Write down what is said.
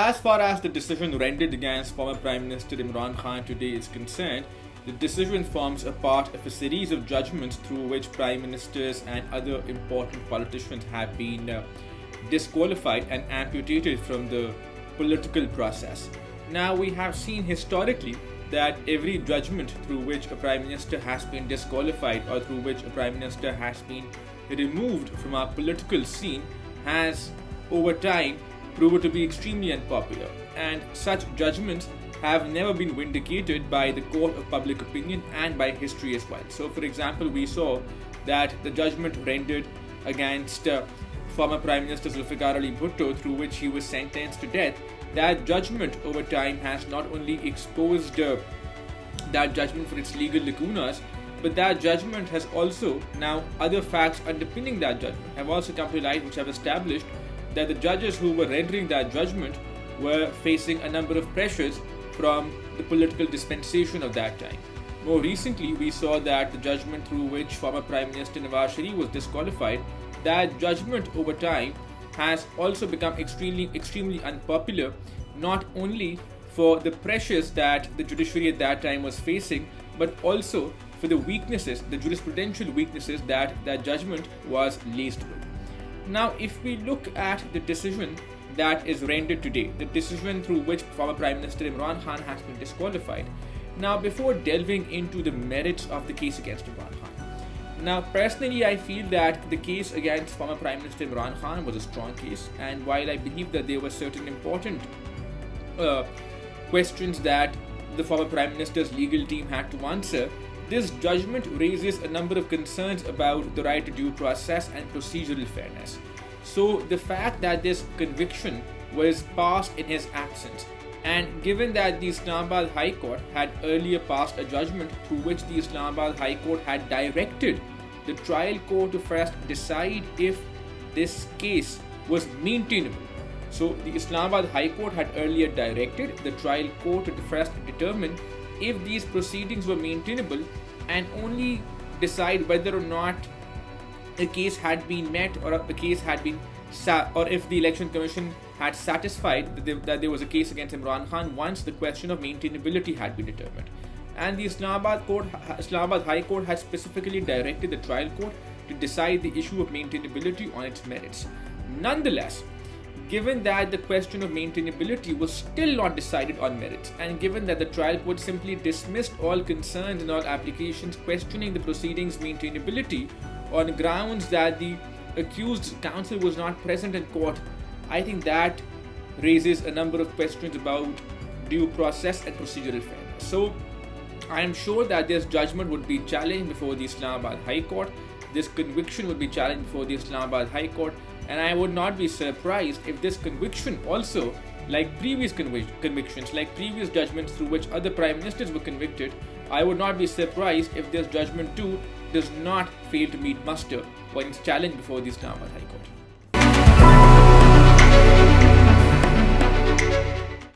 as far as the decision rendered against former Prime Minister Imran Khan today is concerned, the decision forms a part of a series of judgments through which prime ministers and other important politicians have been disqualified and amputated from the political process. Now, we have seen historically that every judgment through which a prime minister has been disqualified or through which a prime minister has been removed from our political scene has, over time, proven to be extremely unpopular, and such judgments have never been vindicated by the court of public opinion and by history as well. So, for example, we saw that the judgment rendered against former Prime Minister Zulfikar Ali Bhutto, through which he was sentenced to death, that judgment over time has not only exposed that judgment for its legal lacunas, but that judgment has also, now other facts underpinning that judgment have also come to light, which have established that the judges who were rendering that judgment were facing a number of pressures from the political dispensation of that time. More recently, we saw that the judgment through which former Prime Minister Nawaz Sharif was disqualified, that judgment over time has also become extremely unpopular, not only for the pressures that the judiciary at that time was facing, but also for the weaknesses, the jurisprudential weaknesses that that judgment was laced with. Now, if we look at the decision that is rendered today, the decision through which former Prime Minister Imran Khan has been disqualified. Now, before delving into the merits of the case against Imran Khan, now personally I feel that the case against former Prime Minister Imran Khan was a strong case, and while I believe that there were certain important questions that the former Prime Minister's legal team had to answer, this judgment raises a number of concerns about the right to due process and procedural fairness. So the fact that this conviction was passed in his absence, and given that the Islamabad High Court had earlier passed a judgment through which the Islamabad High Court had directed the trial court to first decide if this case was maintainable. So the Islamabad High Court had earlier directed the trial court to first determine if these proceedings were maintainable and only decide whether or not a case had been met, or a case had been or if the Election Commission had satisfied that there was a case against Imran Khan once the question of maintainability had been determined. And the Islamabad High Court had specifically directed the trial court to decide the issue of maintainability on its merits. Nonetheless, given that the question of maintainability was still not decided on merits, and given that the trial court simply dismissed all concerns and all applications questioning the proceedings' maintainability on grounds that the accused counsel was not present in court, I think that raises a number of questions about due process and procedural fairness. So I am sure that this judgment would be challenged before the Islamabad High Court, this conviction would be challenged before the Islamabad High Court, and I would not be surprised if this conviction also, like previous convictions, like previous judgments through which other prime ministers were convicted, I would not be surprised if this judgment too does not fail to meet muster when it's challenged before the Islamabad High Court.